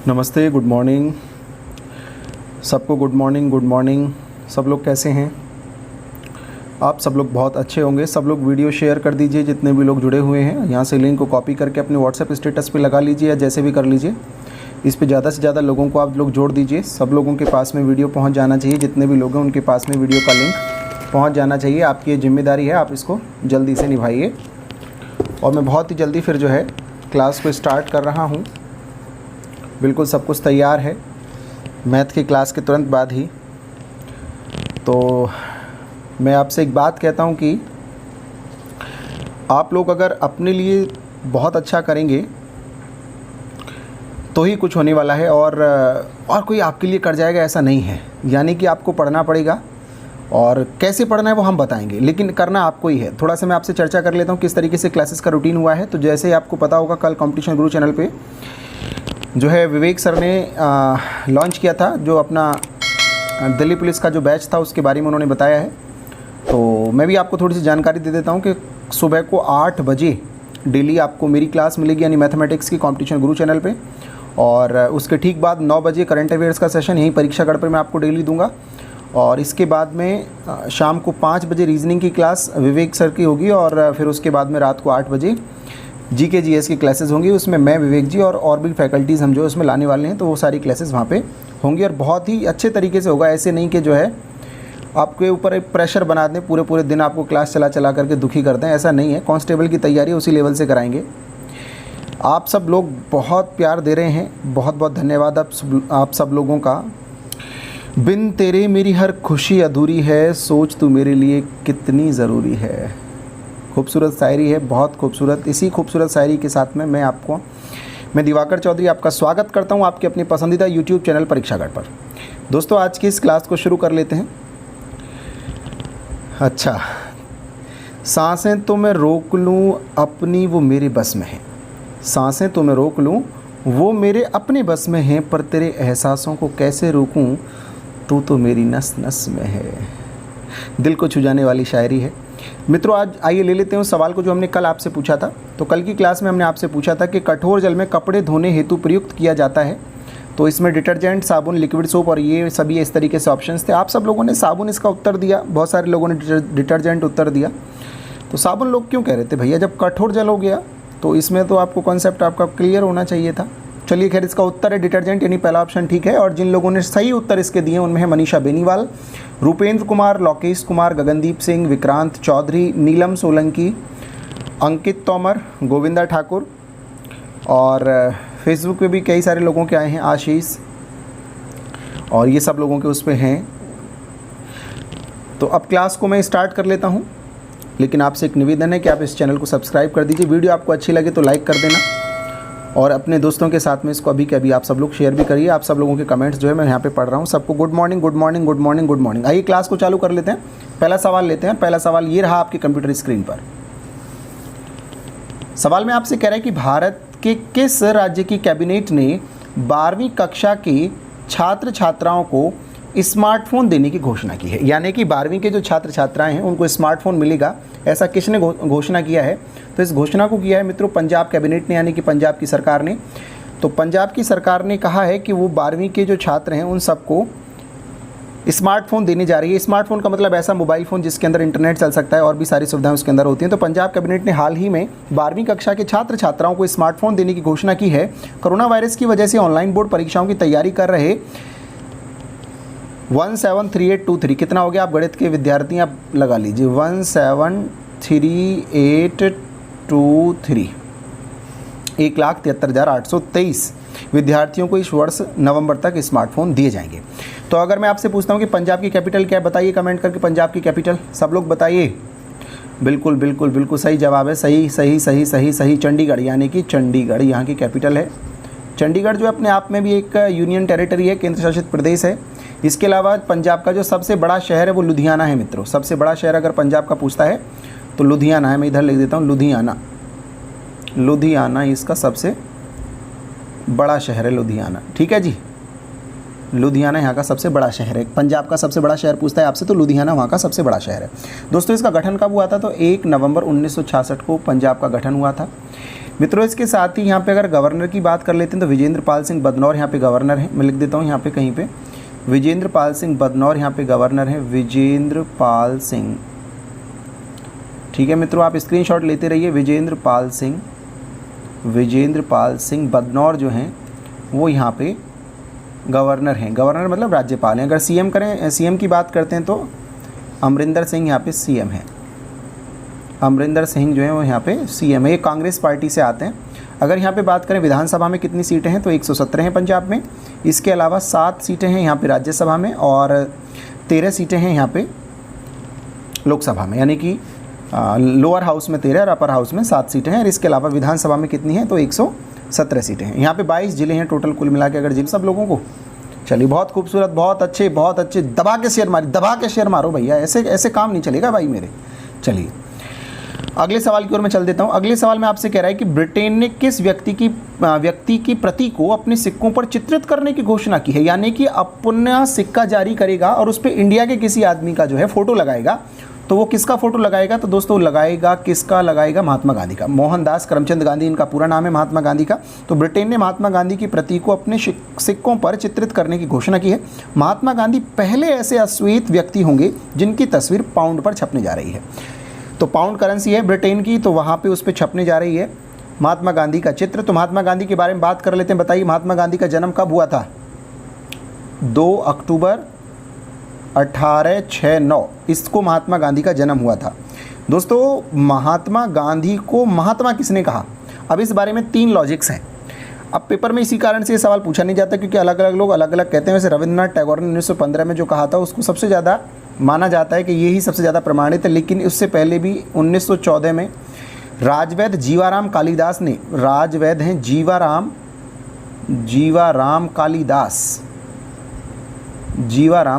नमस्ते, good morning सबको। Good morning. सब लोग कैसे हैं? आप सब लोग बहुत अच्छे होंगे। सब लोग वीडियो शेयर कर दीजिए, जितने भी लोग जुड़े हुए हैं। यहाँ से लिंक को कॉपी करके अपने व्हाट्सएप स्टेटस पे लगा लीजिए या जैसे भी कर लीजिए। इस पे ज़्यादा से ज़्यादा लोगों को आप लोग जोड़ दीजिए। सब लोगों के पास में वीडियो पहुँच जाना चाहिए। जितने भी लोग हैं उनके पास में वीडियो का लिंक पहुँच जाना चाहिए। आपकी ये जिम्मेदारी है, आप इसको जल्दी से निभाइए। और मैं बहुत ही जल्दी फिर जो है क्लास को स्टार्ट कर रहा हूँ। बिल्कुल सब कुछ तैयार है मैथ की क्लास के तुरंत बाद ही। तो मैं आपसे एक बात कहता हूँ कि आप लोग अगर अपने लिए बहुत अच्छा करेंगे तो ही कुछ होने वाला है, और कोई आपके लिए कर जाएगा ऐसा नहीं है। यानी कि आपको पढ़ना पड़ेगा, और कैसे पढ़ना है वो हम बताएंगे, लेकिन करना आपको ही है। थोड़ा सा मैं आपसे चर्चा कर लेता हूँ किस तरीके से क्लासेस का रूटीन हुआ है। तो जैसे आपको पता होगा, कल कॉम्पिटिशन गुरु चैनल पे जो है विवेक सर ने लॉन्च किया था, जो अपना दिल्ली पुलिस का जो बैच था उसके बारे में उन्होंने बताया है। तो मैं भी आपको थोड़ी सी जानकारी दे देता हूँ कि सुबह को 8 बजे डेली आपको मेरी क्लास मिलेगी, यानी मैथमेटिक्स की कॉम्पिटिशन गुरु चैनल पे। और उसके ठीक बाद 9 बजे करंट अफेयर्स का सेशन यहीं परीक्षागढ़ पर मैं आपको डेली दूंगा। और इसके बाद में शाम को 5 बजे रीजनिंग की क्लास विवेक सर की होगी। और फिर उसके बाद में रात को 8 बजे जीके जीएस की क्लासेस होंगी। उसमें मैं, विवेक जी और भी फैकल्टीज़ हम जो उसमें लाने वाले हैं। तो वो सारी क्लासेस वहाँ पे होंगी और बहुत ही अच्छे तरीके से होगा। ऐसे नहीं कि जो है आपके ऊपर एक प्रेशर बना दें, पूरे दिन आपको क्लास चला करके दुखी कर दें, ऐसा नहीं है। कांस्टेबल की तैयारी उसी लेवल से कराएंगे। आप सब लोग बहुत प्यार दे रहे हैं, बहुत बहुत धन्यवाद आप सब लोगों का। बिन तेरे मेरी हर खुशी अधूरी है, सोच तू मेरे लिए कितनी ज़रूरी है। खूबसूरत शायरी है, बहुत खूबसूरत। इसी खूबसूरत शायरी के साथ में मैं दिवाकर चौधरी आपका स्वागत करता हूं आपके अपने पसंदीदा यूट्यूब चैनल परीक्षागढ़ पर। दोस्तों, आज की इस क्लास को शुरू कर लेते हैं। अच्छा, सांसें तो मैं रोक लूं अपनी, वो मेरे बस में है। सांसें तो मैं रोक लूं वो मेरे अपने बस में है, पर तेरे एहसासों को कैसे रोकूं, तू तो मेरी नस नस में है। दिल को छू जाने वाली शायरी है मित्रों। आज आइए ले लेते हैं उस सवाल को जो हमने कल आपसे पूछा था। तो कल की क्लास में हमने आपसे पूछा था कि कठोर जल में कपड़े धोने हेतु प्रयुक्त किया जाता है। तो इसमें डिटर्जेंट, साबुन, लिक्विड सोप और ये सभी इस तरीके से ऑप्शंस थे। आप सब लोगों ने साबुन इसका उत्तर दिया, बहुत सारे लोगों ने डिटर्जेंट उत्तर दिया। तो साबुन लोग क्यों कह रहे थे भैया, जब कठोर जल हो गया तो इसमें तो आपको कॉन्सेप्ट आपका क्लियर होना चाहिए था। चलिए खैर, इसका उत्तर है डिटर्जेंट, यानी पहला ऑप्शन ठीक है। और जिन लोगों ने सही उत्तर इसके दिए उनमें है मनीषा बेनीवाल, रूपेंद्र कुमार, लोकेश कुमार, गगनदीप सिंह, विक्रांत चौधरी, नीलम सोलंकी, अंकित तोमर, गोविंदा ठाकुर, और फेसबुक पे भी कई सारे लोगों के आए हैं, आशीष, और ये सब लोगों के उस पर हैं। तो अब क्लास को मैं स्टार्ट कर लेता हूँ, लेकिन आपसे एक निवेदन है कि आप इस चैनल को सब्सक्राइब कर दीजिए। वीडियो आपको अच्छी लगे तो लाइक कर देना, और अपने दोस्तों के साथ में इसको अभी के अभी आप सब लोग शेयर भी करिए। आप सब लोगों के कमेंट्स जो है मैं यहाँ पे पढ़ रहा हूँ। सबको good morning, good morning, good morning, good morning. आइए क्लास को चालू कर लेते हैं। पहला सवाल लेते हैं। पहला सवाल ये रहा आपके कंप्यूटर स्क्रीन पर। सवाल में आपसे कह रहा है कि भारत के किस राज्य की कैबिनेट ने 12वीं कक्षा के छात्र छात्राओं को स्मार्टफोन देने की घोषणा की है। यानी कि 12वीं के जो छात्र छात्राएं हैं उनको स्मार्टफोन मिलेगा, ऐसा किसने घोषणा किया है? तो इस घोषणा को किया है मित्रों पंजाब कैबिनेट ने, यानी कि पंजाब की सरकार ने। तो पंजाब की सरकार ने कहा है कि वो 12वीं के जो छात्र हैं उन सबको स्मार्टफोन देने जा रही है। स्मार्टफोन का मतलब ऐसा मोबाइल फ़ोन जिसके अंदर इंटरनेट चल सकता है और भी सारी सुविधाएं उसके अंदर होती हैं। तो पंजाब कैबिनेट ने हाल ही में 12वीं कक्षा के छात्र छात्राओं को स्मार्टफोन देने की घोषणा की है। कोरोना वायरस की वजह से ऑनलाइन बोर्ड परीक्षाओं की तैयारी कर रहे 173823, कितना हो गया? आप गणित के विद्यार्थी आप लगा लीजिए, 173823, 1,73,823 विद्यार्थियों को इस वर्ष नवंबर तक स्मार्टफोन दिए जाएंगे। तो अगर मैं आपसे पूछता हूं कि पंजाब की कैपिटल क्या है, बताइए कमेंट करके पंजाब की कैपिटल। सब लोग बताइए। बिल्कुल बिल्कुल बिल्कुल सही जवाब है। सही सही सही सही सही चंडीगढ़, यानी कि चंडीगढ़ यहाँ की कैपिटल है। चंडीगढ़ जो अपने आप में भी एक यूनियन टेरिटरी है, केंद्र शासित प्रदेश है। इसके अलावा पंजाब का जो सबसे बड़ा शहर है वो लुधियाना है मित्रों। सबसे बड़ा शहर अगर पंजाब का पूछता है तो लुधियाना है। मैं इधर लिख देता हूँ लुधियाना इसका सबसे बड़ा शहर है, लुधियाना। ठीक है जी, लुधियाना यहाँ का सबसे बड़ा शहर है। पंजाब का सबसे बड़ा शहर पूछता है आपसे तो लुधियाना वहाँ का सबसे बड़ा शहर है। दोस्तों, इसका गठन कब हुआ था? तो 1 नवंबर 1966 को पंजाब का गठन हुआ था। मित्रों इसके साथ ही यहाँ पे अगर गवर्नर की बात कर लेते हैं तो विजेंद्र पाल सिंह बदनौर यहाँ पे गवर्नर हैं। मैं लिख देता हूँ यहाँ पे कहीं पे, विजेंद्र पाल सिंह बदनौर यहाँ पे गवर्नर हैं, विजेंद्र पाल सिंह। ठीक है मित्रों, आप स्क्रीनशॉट लेते रहिए। विजेंद्र पाल सिंह बदनौर जो हैं वो यहाँ पे गवर्नर हैं। गवर्नर मतलब राज्यपाल हैं। अगर सीएम करें, सीएम की बात करते हैं तो अमरिंदर सिंह यहाँ पे सीएम हैं। अमरिंदर सिंह जो है वो यहाँ पे सीएम है। ये कांग्रेस पार्टी से आते हैं। अगर यहाँ पे बात करें विधानसभा में कितनी सीटें हैं तो 117 हैं पंजाब में। इसके अलावा 7 सीटें हैं यहाँ पे राज्यसभा में और 13 सीटें हैं यहाँ पे लोकसभा में, यानी कि लोअर हाउस में 13 और अपर हाउस में 7 सीटें हैं। और इसके अलावा विधानसभा में कितनी हैं तो 117 सीटें हैं। यहाँ पे 22 जिले हैं टोटल कुल मिला के अगर जिन सब लोगों को। चलिए बहुत खूबसूरत, बहुत अच्छे, बहुत अच्छे। दबा के शेयर मारो भैया, ऐसे काम नहीं चलेगा भाई मेरे। चलिए अगले सवाल की ओर मैं चल देता हूँ। अगले सवाल में आपसे कह रहा है कि ब्रिटेन ने किस व्यक्ति की प्रति को अपने सिक्कों पर चित्रित करने की घोषणा की है, यानी कि अपना सिक्का जारी करेगा और उस पर इंडिया के किसी आदमी का जो है फोटो लगाएगा। तो वो किसका फोटो लगाएगा तो दोस्तों लगाएगा, किसका लगाएगा, महात्मा गांधी का। मोहनदास करमचंद गांधी इनका पूरा नाम है, महात्मा गांधी का। तो ब्रिटेन ने महात्मा गांधी की प्रति को अपने सिक्कों पर चित्रित करने की घोषणा की है। महात्मा गांधी पहले ऐसे अश्वेत व्यक्ति होंगे जिनकी तस्वीर पाउंड पर छपने जा रही है। तो पाउंड करेंसी है ब्रिटेन की, तो वहाँ पे उस पर छपने जा रही है महात्मा गांधी का चित्र। तो महात्मा गांधी के बारे में बात कर लेते हैं। बताइए महात्मा गांधी का जन्म कब हुआ था? 2 अक्टूबर 1869 इसको महात्मा गांधी का जन्म हुआ था। दोस्तों महात्मा गांधी को महात्मा किसने कहा? अब इस बारे में 3 लॉजिक्स हैं। अब पेपर में इसी कारण से ये सवाल पूछा नहीं जाता क्योंकि अलग अलग लोग अलग अलग कहते हैं। वैसे रविंद्रनाथ टैगोर ने 1915 में जो कहा था उसको सबसे ज़्यादा माना जाता है कि यही सबसे ज़्यादा प्रमाणित है। लेकिन उससे पहले भी 1914 में राजवैद्य जीवाराम कालिदास ने, राजवैद्य हैं जीवाराम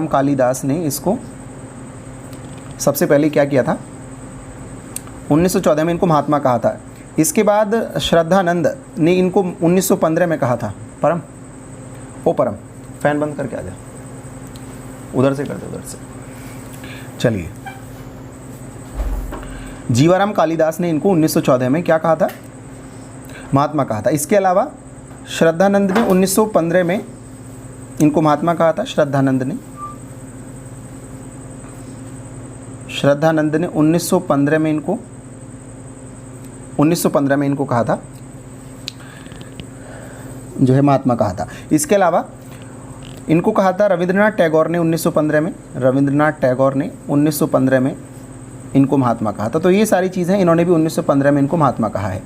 कालिदास ने इसको सबसे पहले क्या किया था? 1914 में इनको महात्मा कहा था। इसके बाद श्रद्धानंद ने इनको 1915 में कहा था। परम फैन बंद करके आ जा, उधर से कर दे, उधर से। चलिए जीवाराम कालिदास ने इनको 1914 में क्या कहा था? महात्मा कहा था। इसके अलावा श्रद्धानंद ने 1915 में इनको महात्मा कहा था। श्रद्धानंद ने 1915 में इनको कहा था जो है महात्मा कहा था। इसके अलावा इनको कहा था रविंद्रनाथ टैगोर ने 1915 में, रविंद्रनाथ टैगोर ने 1915 में इनको महात्मा कहा था। तो ये सारी चीज़ें इन्होंने भी 1915 में इनको महात्मा कहा है।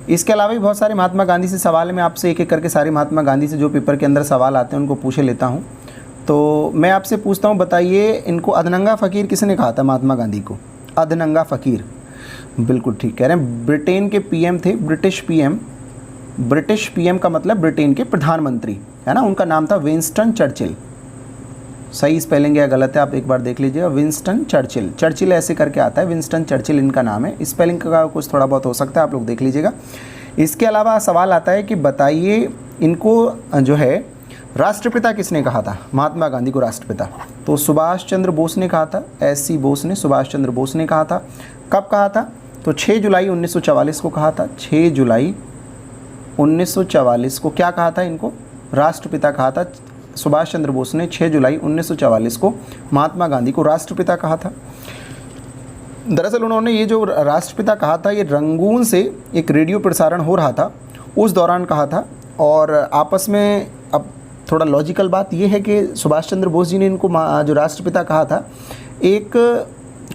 इसके अलावा भी बहुत सारे महात्मा गांधी से सवाल है। मैं आपसे एक एक करके सारे महात्मा गांधी से जो पेपर के अंदर सवाल आते हैं उनको पूछे लेता हूँ। तो मैं आपसे पूछता हूँ, बताइए इनको अधनंगा फ़कीर किसने कहा था महात्मा गांधी को? अधनंगा फ़कीर, बिल्कुल ठीक कह रहे हैं। ब्रिटेन के पीएम थे, ब्रिटिश पीएम का मतलब ब्रिटेन के प्रधानमंत्री, है ना। उनका नाम था विंस्टन चर्चिल। सही स्पेलिंग या गलत है आप एक बार देख लीजिएगा। विंस्टन चर्चिल, चर्चिल ऐसे करके आता है, विंस्टन चर्चिल इनका नाम है। स्पेलिंग का कुछ थोड़ा बहुत हो सकता है, आप लोग देख लीजिएगा। इसके अलावा सवाल आता है कि बताइए इनको जो है राष्ट्रपिता किसने कहा था? महात्मा गांधी को राष्ट्रपिता तो सुभाष चंद्र बोस ने कहा था। एस.सी. बोस ने, सुभाष चंद्र बोस ने कहा था। कब कहा था? तो 6 जुलाई 1944 को कहा था। 6 जुलाई 1944 को क्या कहा था? इनको राष्ट्रपिता कहा था। सुभाष चंद्र बोस ने 6 जुलाई 1944 को महात्मा गांधी को राष्ट्रपिता कहा था। दरअसल उन्होंने ये जो राष्ट्रपिता कहा था ये रंगून से एक रेडियो प्रसारण हो रहा था उस दौरान कहा था। और आपस में अब थोड़ा लॉजिकल बात ये है कि सुभाष चंद्र बोस जी ने इनको जो राष्ट्रपिता कहा था एक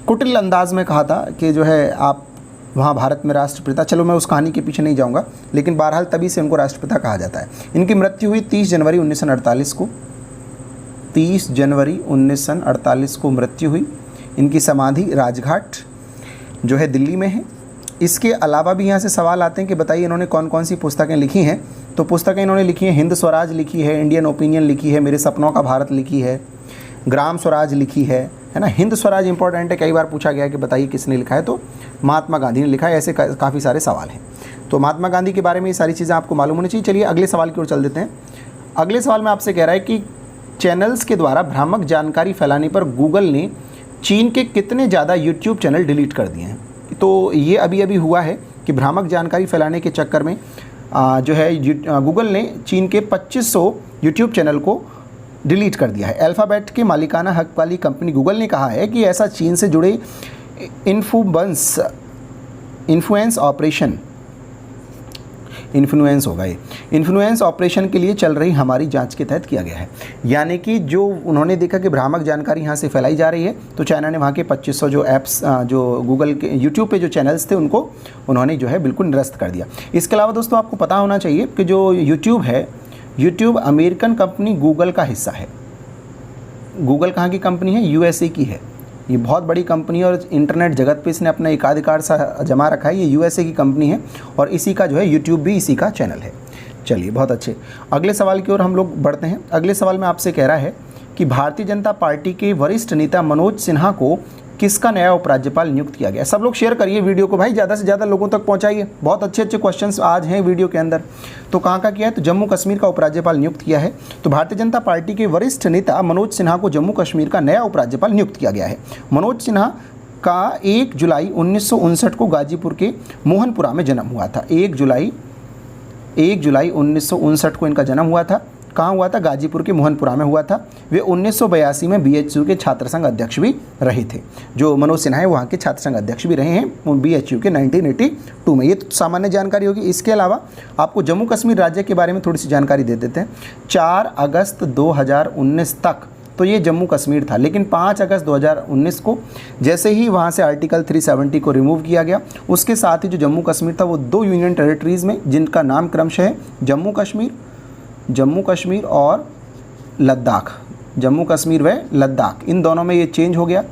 कुटिल अंदाज में कहा था कि जो है आप वहाँ भारत में राष्ट्रपिता। चलो मैं उस कहानी के पीछे नहीं जाऊँगा, लेकिन बहरहाल तभी से उनको राष्ट्रपिता कहा जाता है। इनकी मृत्यु हुई 30 जनवरी 1948 को। 30 जनवरी 1948 को मृत्यु हुई। इनकी समाधि राजघाट जो है दिल्ली में है। इसके अलावा भी यहाँ से सवाल आते हैं कि बताइए इन्होंने कौन कौन सी पुस्तकें लिखी हैं। तो पुस्तकें इन्होंने लिखी हैं, हिंद स्वराज लिखी है, इंडियन ओपिनियन लिखी है, मेरे सपनों का भारत लिखी है, ग्राम स्वराज लिखी है ना। हिंद स्वराज इंपॉर्टेंट है, कई बार पूछा गया कि बताइए किसने लिखा है, तो महात्मा गांधी ने लिखा है। ऐसे काफ़ी सारे सवाल हैं। तो महात्मा गांधी के बारे में ये सारी चीज़ें आपको मालूम होनी चाहिए। चलिए अगले सवाल की ओर चल देते हैं। अगले सवाल में आपसे कह रहा है कि चैनल्स के द्वारा भ्रामक जानकारी फैलाने पर गूगल ने चीन के कितने ज़्यादा यूट्यूब चैनल डिलीट कर दिए हैं। तो ये अभी अभी हुआ है कि भ्रामक जानकारी फैलाने के चक्कर में जो है गूगल ने चीन के 2500 यूट्यूब चैनल को डिलीट कर दिया है। अल्फ़ाबेट के मालिकाना हक वाली कंपनी गूगल ने कहा है कि ऐसा चीन से जुड़े इन्फ्लुएंस ऑपरेशन के लिए चल रही हमारी जांच के तहत किया गया है। यानी कि जो उन्होंने देखा कि भ्रामक जानकारी यहाँ से फैलाई जा रही है, तो चाइना ने वहाँ के 2500 जो ऐप्स जो गूगल के यूट्यूब पे जो चैनल्स थे उनको उन्होंने जो है बिल्कुल निरस्त कर दिया। इसके अलावा दोस्तों आपको पता होना चाहिए कि जो यूट्यूब है, यूट्यूब अमेरिकन कंपनी गूगल का हिस्सा है। गूगल कहाँ की कंपनी है? यूएसए की है। ये बहुत बड़ी कंपनी है और इंटरनेट जगत पे इसने अपना एकाधिकार सा जमा रखा है। ये यूएसए की कंपनी है और इसी का जो है यूट्यूब भी इसी का चैनल है। चलिए बहुत अच्छे, अगले सवाल की ओर हम लोग बढ़ते हैं। अगले सवाल में आपसे कह रहा है कि भारतीय जनता पार्टी के वरिष्ठ नेता मनोज सिन्हा को किसका नया उपराज्यपाल नियुक्त किया गया? सब लोग शेयर करिए वीडियो को भाई, ज़्यादा से ज़्यादा लोगों तक पहुंचाइए। बहुत अच्छे अच्छे क्वेश्चंस आज हैं वीडियो के अंदर। तो कहाँ का किया है? तो जम्मू कश्मीर का उपराज्यपाल नियुक्त किया है। तो भारतीय जनता पार्टी के वरिष्ठ नेता मनोज सिन्हा को जम्मू कश्मीर का नया उपराज्यपाल नियुक्त किया गया है। मनोज सिन्हा का 1 जुलाई 1959 को गाजीपुर के मोहनपुरा में जन्म हुआ था। 1 जुलाई 1959 को इनका जन्म हुआ था। कहाँ हुआ था? गाजीपुर के मोहनपुरा में हुआ था। वे 1982 में बीएचयू के छात्र संघ अध्यक्ष भी रहे थे। जो मनोज सिन्हा है वहाँ के छात्र संघ अध्यक्ष भी रहे हैं बीएचयू के 1982 में। ये तो सामान्य जानकारी होगी। इसके अलावा आपको जम्मू कश्मीर राज्य के बारे में थोड़ी सी जानकारी दे देते हैं। 4 अगस्त 2019 तक तो ये जम्मू कश्मीर था, लेकिन 5 अगस्त 2019 को जैसे ही वहाँ से आर्टिकल 370 को रिमूव किया गया, उसके साथ ही जो जम्मू कश्मीर था वो 2 यूनियन टेरिटरीज़ में, जिनका नाम क्रमशः है जम्मू कश्मीर और लद्दाख। जम्मू कश्मीर व लद्दाख, इन दोनों में ये चेंज हो गया।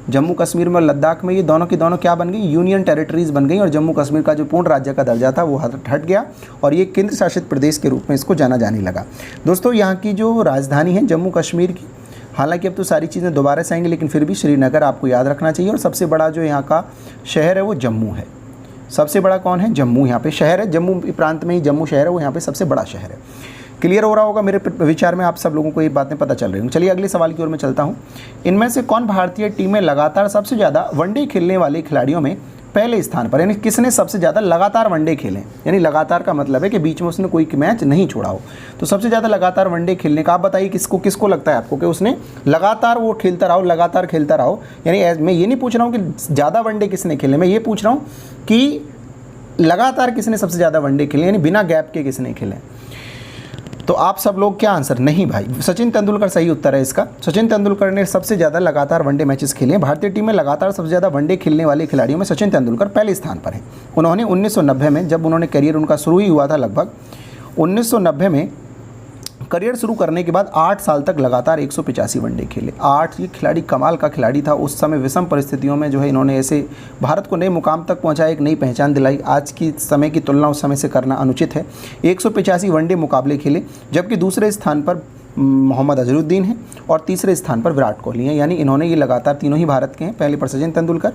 जम्मू कश्मीर में लद्दाख में ये दोनों की दोनों क्या बन गई? यूनियन टेरिटरीज़ बन गई और जम्मू कश्मीर का जो पूर्ण राज्य का दर्जा था वो हट गया और ये केंद्र शासित प्रदेश के रूप में इसको जाना जाने लगा। दोस्तों यहाँ की जो राजधानी है जम्मू कश्मीर की, हालांकि अब तो सारी चीज़ें दोबारा से आएंगी, लेकिन फिर भी श्रीनगर आपको याद रखना चाहिए। और सबसे बड़ा जो यहाँ का शहर है वो जम्मू है। सबसे बड़ा कौन है? जम्मू यहाँ पे शहर है। जम्मू प्रांत में ही जम्मू शहर है, वो यहाँ पे सबसे बड़ा शहर है। क्लियर हो रहा होगा मेरे विचार में, आप सब लोगों को ये बातें पता चल रही होंगी। चलिए अगले सवाल की ओर मैं चलता हूँ। इनमें से कौन भारतीय टीम में लगातार सबसे ज़्यादा वनडे खेलने वाले खिलाड़ियों में पहले स्थान पर, यानी किसने सबसे ज़्यादा लगातार वनडे खेले? यानी लगातार का मतलब है कि बीच में उसने कोई मैच नहीं छोड़ा हो। तो सबसे ज़्यादा लगातार वनडे खेलने का आप बताइए किसको लगता है आपको कि उसने लगातार वो लगातार खेलता रहो। यानी मैं ये नहीं पूछ रहा हूँ कि ज़्यादा वनडे किसने खेले, मैं ये पूछ रहा हूँ कि लगातार किसने सबसे ज़्यादा वनडे खेले, यानी बिना गैप के किसने खेले। तो आप सब लोग क्या आंसर? नहीं भाई, सचिन तेंदुलकर सही उत्तर है इसका। सचिन तेंदुलकर ने सबसे ज़्यादा लगातार वनडे मैचेस खेले हैं। भारतीय टीम में लगातार सबसे ज़्यादा वनडे खेलने वाले खिलाड़ियों में सचिन तेंदुलकर पहले स्थान पर हैं। उन्होंने 1990 में, जब उन्होंने करियर उनका शुरू ही हुआ था, लगभग 1990 में करियर शुरू करने के बाद 8 साल तक लगातार 185 वनडे खेले। 8, ये खिलाड़ी कमाल का खिलाड़ी था। उस समय विषम परिस्थितियों में जो है इन्होंने ऐसे भारत को नए मुकाम तक पहुंचाया, एक नई पहचान दिलाई। आज की समय की तुलना उस समय से करना अनुचित है। 185 वनडे मुकाबले खेले, जबकि दूसरे स्थान पर मोहम्मद अजहरुद्दीन हैं और तीसरे स्थान पर विराट कोहली हैं। यानी इन्होंने ये लगातार तीनों ही भारत के हैं। पहले पर सचिन तेंदुलकर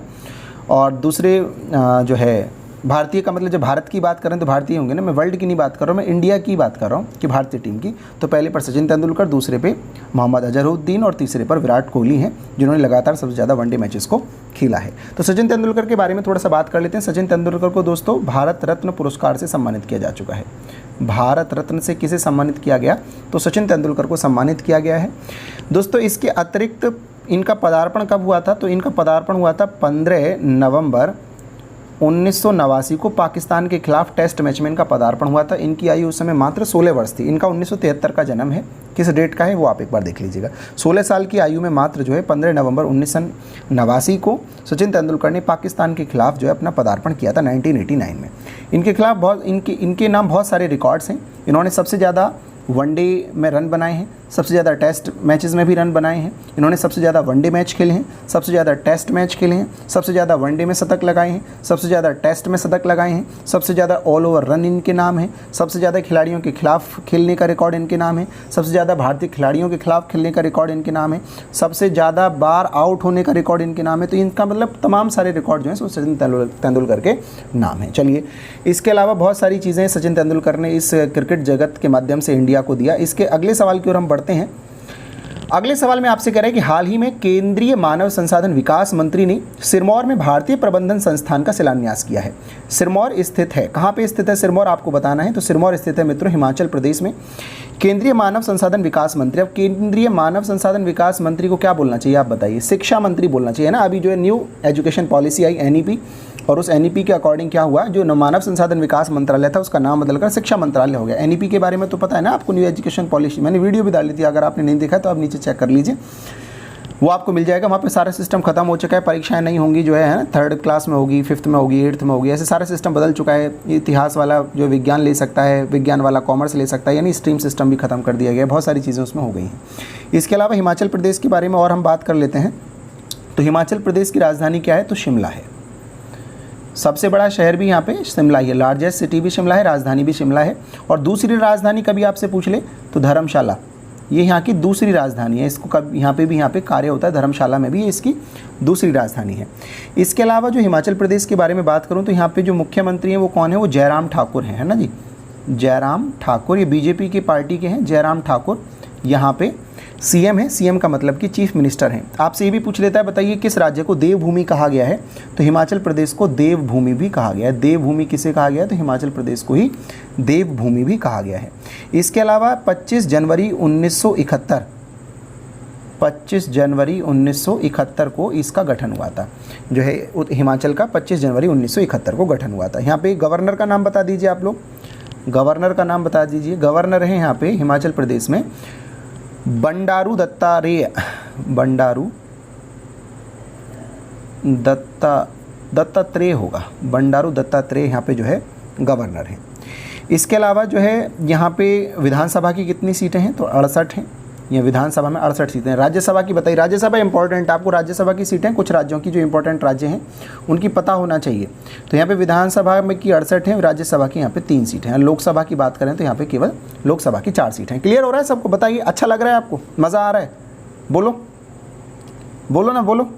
और दूसरे जो है भारतीय का मतलब, जब भारत की बात करें तो भारतीय होंगे ना, मैं वर्ल्ड की नहीं बात कर रहा हूँ, मैं इंडिया की बात कर रहा हूँ कि भारतीय टीम की। तो पहले पर सचिन तेंदुलकर, दूसरे पे मोहम्मद अजहरुद्दीन और तीसरे पर विराट कोहली हैं, जिन्होंने लगातार सबसे ज़्यादा वनडे मैचेस को खेला है। तो सचिन तेंदुलकर के बारे में थोड़ा सा बात कर लेते हैं। सचिन तेंदुलकर को दोस्तों भारत रत्न पुरस्कार से सम्मानित किया जा चुका है। भारत रत्न से किसे सम्मानित किया गया? तो सचिन तेंदुलकर को सम्मानित किया गया है। दोस्तों इसके अतिरिक्त इनका पदार्पण कब हुआ था? तो इनका पदार्पण हुआ था 15 नवंबर 1989 को पाकिस्तान के खिलाफ टेस्ट मैच में इनका पदार्पण हुआ था। इनकी आयु उस समय मात्र 16 वर्ष थी। इनका 1973 का जन्म है। किस डेट का है वो आप एक बार देख लीजिएगा। 16 साल की आयु में मात्र जो है 15 नवंबर 1989 को सचिन तेंदुलकर ने पाकिस्तान के खिलाफ जो है अपना पदार्पण किया था 1989 में। इनके खिलाफ इनके नाम बहुत सारे रिकॉर्ड्स हैं। इन्होंने सबसे ज़्यादा वनडे में रन बनाए हैं, सबसे ज़्यादा टेस्ट मैचेस में भी रन बनाए हैं। इन्होंने सबसे ज़्यादा वनडे मैच खेले हैं, सबसे ज़्यादा टेस्ट मैच खेले हैं, सबसे ज़्यादा वनडे में शतक लगाए हैं, सबसे ज़्यादा टेस्ट में शतक लगाए हैं, सबसे ज़्यादा ऑल ओवर रन इनके नाम है, सबसे ज़्यादा खिलाड़ियों के खिलाफ खेलने का रिकॉर्ड इनके नाम है, सबसे ज़्यादा भारतीय खिलाड़ियों के खिलाफ खेलने का रिकॉर्ड इनके नाम है, सबसे ज़्यादा बार आउट होने का रिकॉर्ड इनके नाम है। तो इनका मतलब तमाम सारे रिकॉर्ड जो हैं सो सचिन तेंदुलकर के नाम है। चलिए, इसके अलावा बहुत सारी चीज़ें सचिन तेंदुलकर ने इस क्रिकेट जगत के माध्यम से इंडिया को दिया। इसके अगले सवाल की ओर हम बढ़ते हैं। अगले सवाल में आपसे कह रहे हैं कि हाल ही में केंद्रीय मानव संसाधन विकास मंत्री ने सिरमौर में भारतीय प्रबंधन संस्थान का शिलान्यास किया है। सिरमौर स्थित है, कहाँ पे स्थित है सिरमौर आपको बताना है। तो सिरमौर स्थित है मित्रों हिमाचल प्रदेश में। केंद्रीय मानव संसाधन विकास मंत्री, अब केंद्रीय मानव संसाधन विकास मंत्री को क्या बोलना चाहिए आप बताइए? शिक्षा मंत्री बोलना चाहिए ना। अभी जो है न्यू एजुकेशन पॉलिसी आई NEP, और उस NEP के अकॉर्डिंग क्या हुआ, जो मानव संसाधन विकास मंत्रालय था उसका नाम बदलकर शिक्षा मंत्रालय हो गया। NEP के बारे में तो पता है ना आपको, न्यू एजुकेशन पॉलिसी, मैंने वीडियो भी डाली थी, अगर आपने नहीं देखा तो आप नीचे चेक कर लीजिए, वो आपको मिल जाएगा। वहाँ पे सारा सिस्टम खत्म हो चुका है, परीक्षाएं नहीं होंगी, जो है ना 3rd क्लास में होगी, 5th में होगी, 8th में होगी, ऐसे सारा सिस्टम बदल चुका है। इतिहास वाला जो विज्ञान ले सकता है, विज्ञान वाला कॉमर्स ले सकता है, यानी स्ट्रीम सिस्टम भी खत्म कर दिया गया है। बहुत सारी चीज़ें उसमें हो गई हैं। इसके अलावा हिमाचल प्रदेश के बारे में और हम बात कर लेते हैं। तो हिमाचल प्रदेश की राजधानी क्या है? तो शिमला है। सबसे बड़ा शहर भी यहाँ पे शिमला ही है, लार्जेस्ट सिटी भी शिमला है, राजधानी भी शिमला है। और दूसरी राजधानी कभी आपसे पूछ ले तो धर्मशाला, ये यहाँ की दूसरी राजधानी है। इसको कब यहाँ पे कार्य होता है, धर्मशाला में भी ये इसकी दूसरी राजधानी है। इसके अलावा जो हिमाचल प्रदेश के बारे में बात करूँ तो यहाँ पे जो मुख्यमंत्री हैं वो कौन है? वो जयराम ठाकुर हैं, है ना जी, जयराम ठाकुर। ये बीजेपी की पार्टी के हैं जयराम ठाकुर। यहाँ पे CM है, CM का मतलब कि चीफ मिनिस्टर हैं। आपसे ये भी पूछ लेता है, बताइए किस राज्य को देवभूमि कहा गया है? तो हिमाचल प्रदेश को देवभूमि भी कहा गया है। देवभूमि किसे कहा गया है? तो हिमाचल प्रदेश को ही देवभूमि भी कहा गया है। इसके अलावा 25 जनवरी 1971 को इसका गठन हुआ था, जो है हिमाचल का 25 जनवरी 1971 को गठन हुआ था। यहाँ पे गवर्नर का नाम बता दीजिए आप लोग, गवर्नर का नाम बता दीजिए। गवर्नर है यहाँ पे हिमाचल प्रदेश में बंडारू दत्तात्रेय, बंडारू दत्तात्रेय होगा, बंडारू दत्तात्रेय यहाँ पे जो है गवर्नर है। इसके अलावा जो है यहाँ पे विधानसभा की कितनी सीटें हैं? तो 68 हैं। ये विधानसभा में 68 सीटें हैं। राज्यसभा की बताइए, राज्यसभा इंपॉर्टेंट, आपको राज्यसभा की सीटें कुछ राज्यों की जो इंपॉर्टेंट राज्य हैं उनकी पता होना चाहिए। तो यहाँ पे विधानसभा में की 68 है, राज्यसभा की यहाँ पे 3 सीटें हैं। लोकसभा की बात करें तो यहाँ पे केवल लोकसभा की 4 सीटें हैं। क्लियर हो रहा है सबको? बताइए, अच्छा लग रहा है आपको, मज़ा आ रहा है? बोलो बोलो ना, बोलो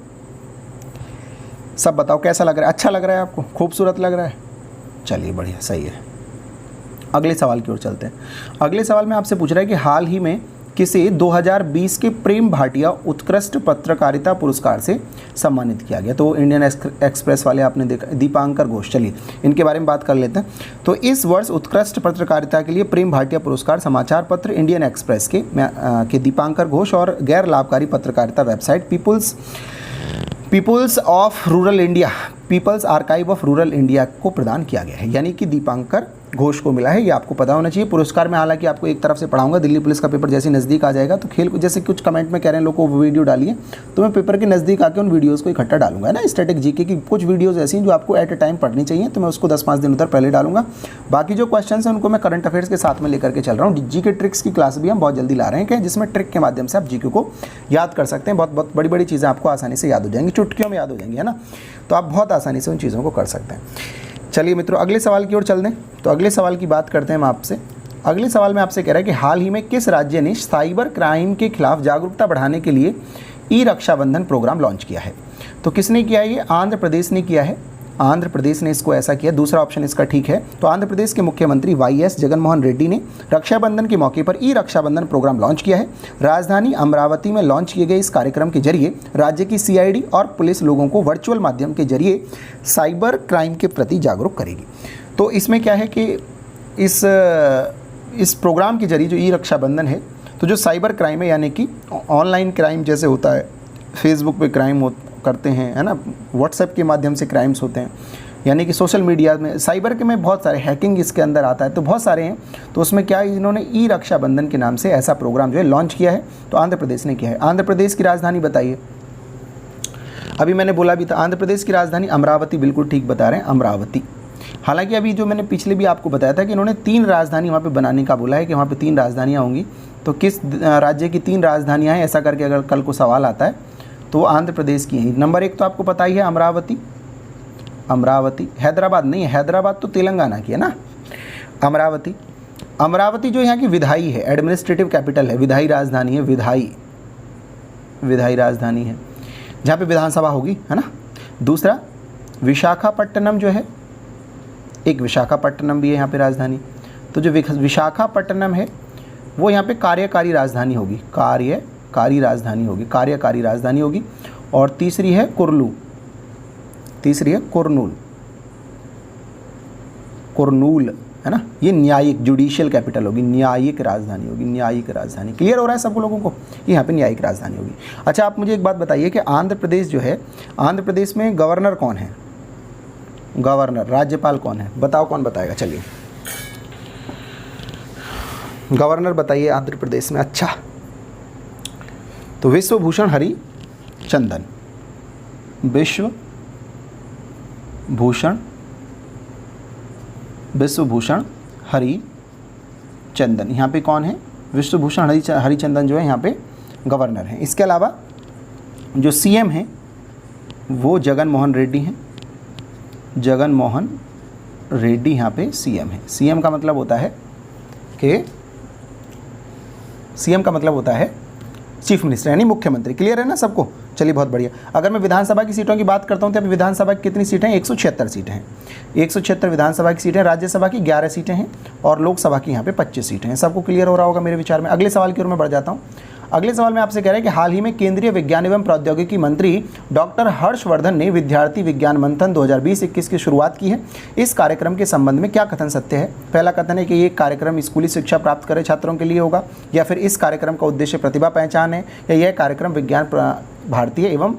सब बताओ कैसा लग रहा है? अच्छा लग रहा है आपको? खूबसूरत लग रहा है? चलिए बढ़िया, सही है। अगले सवाल की ओर चलते हैं। अगले सवाल में आपसे पूछ रहा है कि हाल ही में किसे 2020 के प्रेम भाटिया उत्कृष्ट पत्रकारिता पुरस्कार से सम्मानित किया गया? तो इंडियन एक्सप्रेस वाले आपने देखा, दीपांकर घोष। चलिए इनके बारे में बात कर लेते हैं। तो इस वर्ष उत्कृष्ट पत्रकारिता के लिए प्रेम भाटिया पुरस्कार समाचार पत्र इंडियन एक्सप्रेस के दीपांकर घोष और गैर लाभकारी पत्रकारिता website people's of rural India, people's archive of rural India को प्रदान किया गया है, यानी कि दीपांकर घोष को मिला है। ये आपको पता होना चाहिए। पुरस्कार में हालांकि आपको एक तरफ से पढ़ाऊंगा, दिल्ली पुलिस का पेपर जैसे नज़दीक आ जाएगा तो खेल को, जैसे कुछ कमेंट में कह रहे हैं लोग को वीडियो डालिए, तो मैं पेपर के नज़दीक आके उन वीडियोज़ को इकट्ठा डालूंगा, है ना। स्टैटिक जीके की कुछ वीडियोज़ ऐसी हैं जो आपको एट ए टाइम पढ़नी चाहिए, तो मैं उसको 10-5 दिन उधर पहले डालूंगा। बाकी जो क्वेश्चन हैं उनको मैं करंट अफेयर्स के साथ में लेकर के चल रहा हूँ। जीके ट्रिक्स की क्लास भी हम बहुत जल्दी ला रहे हैं, जिसमें ट्रिक के माध्यम से आप जीके को याद कर सकते हैं। बहुत बड़ी चीज़ें आपको आसानी से याद हो जाएंगी, चुटकियों में याद हो जाएंगी, है ना। तो आप बहुत आसानी से उन चीज़ों को कर सकते हैं। चलिए मित्रों, अगले सवाल की ओर चल दें। तो अगले सवाल की बात करते हैं हम आपसे। अगले सवाल में आपसे कह रहा है कि हाल ही में किस राज्य ने साइबर क्राइम के खिलाफ जागरूकता बढ़ाने के लिए रक्षाबंधन प्रोग्राम लॉन्च किया है? तो किसने किया है ये? आंध्र प्रदेश ने किया है। आंध्र प्रदेश ने इसको ऐसा किया। दूसरा ऑप्शन इसका ठीक है। तो आंध्र प्रदेश के मुख्यमंत्री YS जगनमोहन रेड्डी ने रक्षाबंधन के मौके पर रक्षाबंधन प्रोग्राम लॉन्च किया है। राजधानी अमरावती में लॉन्च किए गए इस कार्यक्रम के जरिए राज्य की CID और पुलिस लोगों को वर्चुअल माध्यम के जरिए साइबर क्राइम के प्रति जागरूक करेगी। तो इसमें क्या है कि इस प्रोग्राम के जरिए जो रक्षाबंधन है, तो जो साइबर क्राइम है, यानी कि ऑनलाइन क्राइम जैसे होता है, फेसबुक पे क्राइम करते हैं, है ना, व्हाट्सएप के माध्यम से क्राइम्स होते हैं, यानी कि सोशल मीडिया में साइबर के में बहुत सारे हैकिंग इसके अंदर आता है, तो बहुत सारे हैं। तो उसमें क्या है, इन्होंने रक्षाबंधन के नाम से ऐसा प्रोग्राम जो है लॉन्च किया है। तो आंध्र प्रदेश ने किया है। आंध्र प्रदेश की राजधानी बताइए। अभी मैंने बोला भी था आंध्र प्रदेश की राजधानी अमरावती, बिल्कुल ठीक बता रहे हैं, अमरावती। हालांकि अभी जो मैंने पिछले भी आपको बताया था कि इन्होंने 3 राजधानी वहाँ पे बनाने का बोला है कि वहाँ पे 3 राजधानियाँ होंगी। तो किस राज्य की 3 राजधानियाँ हैं, ऐसा करके अगर कल को सवाल आता है तो आंध्र प्रदेश की है। नंबर 1 तो आपको पता ही है, अमरावती। हैदराबाद नहीं है, हैदराबाद तो तेलंगाना की है ना। अमरावती जो यहाँ की विधायी है, एडमिनिस्ट्रेटिव कैपिटल है, विधायी राजधानी है, विधायी राजधानी है, जहाँ पे विधानसभा होगी, है ना। दूसरा विशाखापट्टनम जो है, एक विशाखापट्टनम भी है यहाँ पे राजधानी। तो जो विशाखापट्टनम है वो यहाँ पे कार्यकारी राजधानी होगी, कार्यकारी राजधानी होगी, कार्यकारी राजधानी होगी। और तीसरी है कुर्नूल, तीसरी है कुर्नूल, कुर्नूल है ना, ये न्यायिक जुडिशियल कैपिटल होगी, न्यायिक राजधानी होगी, न्यायिक राजधानी। क्लियर हो रहा है सब लोगों को, ये यहाँ पे न्यायिक राजधानी होगी। अच्छा आप मुझे एक बात बताइए कि आंध्र प्रदेश जो है, आंध्र प्रदेश में गवर्नर कौन है? गवर्नर, राज्यपाल कौन है? बताओ कौन बताएगा, चलिए गवर्नर बताइए आंध्र प्रदेश में। अच्छा तो विश्वभूषण हरिचंदन, विश्वभूषण हरिचंदन, यहाँ पे कौन है? विश्वभूषण हरिचंदन जो है यहाँ पे गवर्नर हैं। इसके अलावा जो सीएम हैं वो जगन मोहन रेड्डी हैं, जगन मोहन रेड्डी यहाँ पे सीएम है। सीएम का मतलब होता है कि सीएम का मतलब होता है चीफ मिनिस्टर यानी मुख्यमंत्री। क्लियर है ना सबको? चलिए बहुत बढ़िया। अगर मैं विधानसभा की सीटों की बात करता हूँ तो अभी विधानसभा की कितनी सीटें हैं? 176 सीटें हैं, 176 विधानसभा की सीटें, राज्यसभा की 11 सीटें हैं और लोकसभा की यहाँ पे 25 सीटें हैं। सबको क्लियर हो रहा होगा मेरे विचार में। अगले सवाल की ओर मैं बढ़ जाता हूँ। अगले सवाल में आपसे कह रहा है कि हाल ही में केंद्रीय विज्ञान एवं प्रौद्योगिकी मंत्री डॉक्टर हर्षवर्धन ने विद्यार्थी विज्ञान मंथन 2020-21 की शुरुआत की है। इस कार्यक्रम के संबंध में क्या कथन सत्य है? पहला कथन है कि ये कार्यक्रम स्कूली शिक्षा प्राप्त करे छात्रों के लिए होगा, या फिर इस कार्यक्रम का उद्देश्य प्रतिभा पहचान है, या यह कार्यक्रम विज्ञान भारतीय एवं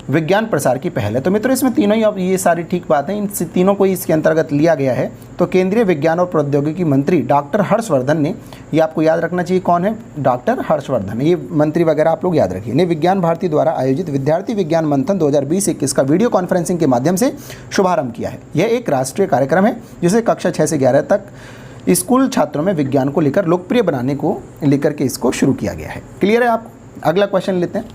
विज्ञान प्रसार की पहल है। तो मित्रों इसमें तीनों ही, अब ये सारी ठीक बातें, इन तीनों को इसके अंतर्गत लिया गया है। तो केंद्रीय विज्ञान और प्रौद्योगिकी मंत्री डॉक्टर हर्षवर्धन ने, ये आपको याद रखना चाहिए कौन है? डॉक्टर हर्षवर्धन, ये मंत्री वगैरह आप लोग याद रखिए, ने विज्ञान भारती द्वारा आयोजित विद्यार्थी विज्ञान मंथन 2020-21 का वीडियो कॉन्फ्रेंसिंग के माध्यम से शुभारंभ किया है। यह एक राष्ट्रीय कार्यक्रम है जिसे कक्षा 6 से 11 तक स्कूल छात्रों में विज्ञान को लेकर लोकप्रिय बनाने को लेकर के इसको शुरू किया गया है। क्लियर है आपको? अगला क्वेश्चन लेते हैं।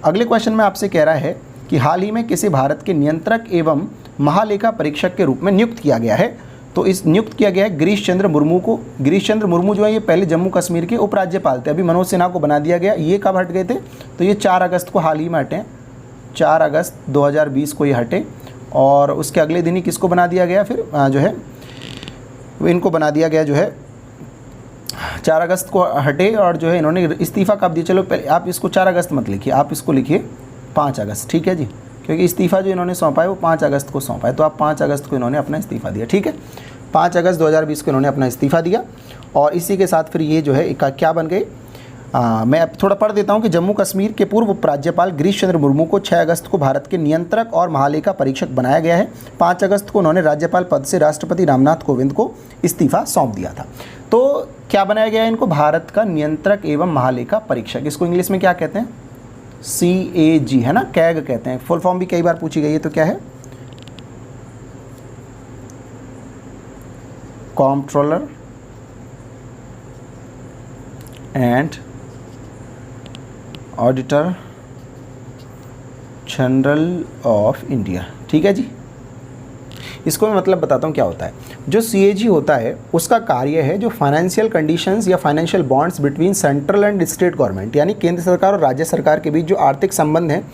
अगले क्वेश्चन में आपसे कह रहा है कि हाल ही में किसी भारत के नियंत्रक एवं महालेखा परीक्षक के रूप में नियुक्त किया गया है। तो इस नियुक्त किया गया है गिरीश चंद्र मुर्मू को। गिरीश चंद्र मुर्मू जो है ये पहले जम्मू कश्मीर के उपराज्यपाल थे, अभी मनोज सिन्हा को बना दिया गया। ये कब हट गए थे? तो ये 4 अगस्त को हाल ही में हटे, 4 अगस्त 2020 को ये हटे। और उसके अगले दिन ही किसको बना दिया गया? फिर जो है इनको बना दिया गया, जो है 4 अगस्त को हटे। और जो है इन्होंने इस्तीफ़ा कब दिया? चलो पहले आप इसको 4 अगस्त मत लिखिए, आप इसको लिखिए 5 अगस्त, ठीक है जी, क्योंकि इस्तीफ़ा जो इन्होंने सौंपा है वो 5 अगस्त को सौंपा है। तो आप 5 अगस्त को इन्होंने अपना इस्तीफ़ा दिया, ठीक है। 5 अगस्त 2020 को इन्होंने अपना इस्तीफ़ा दिया। और इसी के साथ फिर ये जो है क्या बन गए? मैं अब थोड़ा पढ़ देता हूँ कि जम्मू कश्मीर के पूर्व उपराज्यपाल गिरीश चंद्र मुर्मू को 6 अगस्त को भारत के नियंत्रक और महालेखा परीक्षक बनाया गया है। 5 अगस्त को उन्होंने राज्यपाल पद से राष्ट्रपति रामनाथ कोविंद को इस्तीफ़ा सौंप दिया था। तो क्या बनाया गया है इनको? भारत का नियंत्रक एवं महालेखा परीक्षक। इसको इंग्लिश में क्या कहते हैं? CAG, है ना, कैग कहते हैं। फुल फॉर्म भी कई बार पूछी गई है, तो क्या है? Controller and auditor general of India, ठीक है जी। इसको मैं मतलब बताता हूँ क्या होता है। जो CAG होता है उसका कार्य है जो फाइनेंशियल कंडीशंस या financial bonds between central and state government, यानी केंद्र सरकार और राज्य सरकार के बीच जो आर्थिक संबंध हैं,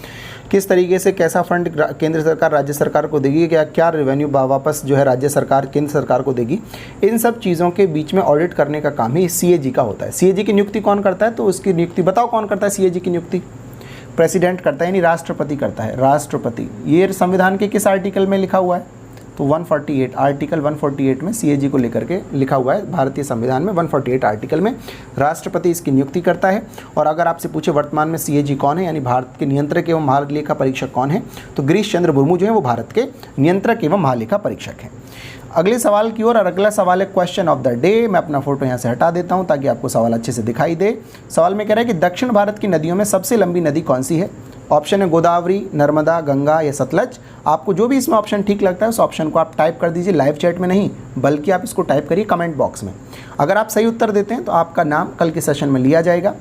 किस तरीके से कैसा फंड केंद्र सरकार राज्य सरकार को देगी, क्या रेवेन्यू वापस जो है राज्य सरकार केंद्र सरकार को देगी, इन सब चीज़ों के बीच में ऑडिट करने का काम ही CAG का होता है। CAG की नियुक्ति कौन करता है? तो उसकी नियुक्ति बताओ कौन करता है? CAG की नियुक्ति प्रेसिडेंट करता है, यानी राष्ट्रपति करता है, राष्ट्रपति। ये संविधान के किस आर्टिकल में लिखा हुआ है? तो 148, आर्टिकल 148 में CAG को लेकर के लिखा हुआ है। भारतीय संविधान में 148 आर्टिकल में राष्ट्रपति इसकी नियुक्ति करता है। और अगर आपसे पूछे वर्तमान में CAG कौन है, यानी भारत के नियंत्रक एवं महालेखा परीक्षक कौन है, तो गिरीश चंद्र मुर्मू जो है वो भारत के नियंत्रक एवं महालेखा परीक्षक हैं। अगले सवाल की ओर, और अगला सवाल है क्वेश्चन ऑफ द डे। मैं अपना फोटो यहाँ से हटा देता हूँ ताकि आपको सवाल अच्छे से दिखाई दे। सवाल में कह रहा है कि दक्षिण भारत की नदियों में सबसे लंबी नदी कौन सी है? ऑप्शन है गोदावरी, नर्मदा, गंगा या सतलज। आपको जो भी इसमें ऑप्शन ठीक लगता है उस ऑप्शन को आप टाइप कर दीजिए, लाइव चैट में नहीं बल्कि आप इसको टाइप करिए कमेंट बॉक्स में। अगर आप सही उत्तर देते हैं तो आपका नाम कल के सेशन में लिया जाएगा।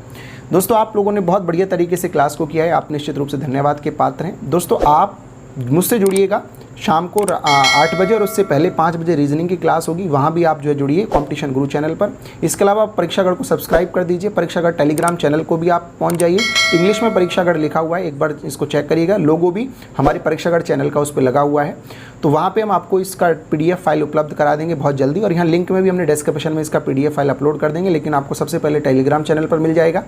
दोस्तों आप लोगों ने बहुत बढ़िया तरीके से क्लास को किया है, आप निश्चित रूप से धन्यवाद के पात्र हैं। दोस्तों आप मुझसे जुड़िएगा शाम को 8 बजे, और उससे पहले 5 बजे रीजनिंग की क्लास होगी, वहाँ भी आप जो है जुड़िए कॉम्पिटिशन गुरु चैनल पर। इसके अलावा परीक्षागढ़ को सब्सक्राइब कर दीजिए, परीक्षागढ़ टेलीग्राम चैनल को भी आप पहुँच जाइए। इंग्लिश में परीक्षागढ़ लिखा हुआ है, एक बार इसको चेक करिएगा। लोगो भी हमारी परीक्षागढ़ चैनल का उस पर लगा हुआ है, तो वहाँ पर हम आपको इसका PDF फाइल उपलब्ध करा देंगे बहुत जल्दी। और यहाँ लिंक में भी हमने डिस्क्रिप्शन में इसका PDF फाइल अपलोड कर देंगे, लेकिन आपको सबसे पहले टेलीग्राम चैनल पर मिल जाएगा।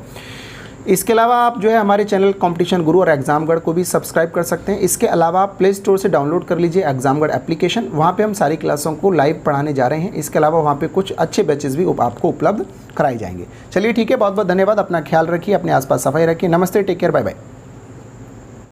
इसके अलावा आप जो है हमारे चैनल कॉम्पिटिशन गुरु और एग्जामगढ़ को भी सब्सक्राइब कर सकते हैं। इसके अलावा आप प्ले स्टोर से डाउनलोड कर लीजिए एग्जामगढ़ एप्लीकेशन, वहाँ पे हम सारी क्लासों को लाइव पढ़ाने जा रहे हैं। इसके अलावा वहाँ पे कुछ अच्छे बैचेस भी आपको उपलब्ध कराए जाएंगे। चलिए ठीक है, बहुत बहुत धन्यवाद। अपना ख्याल रखिए, अपने आसपास सफाई रखिए। नमस्ते, टेक केयर, बाय बाय।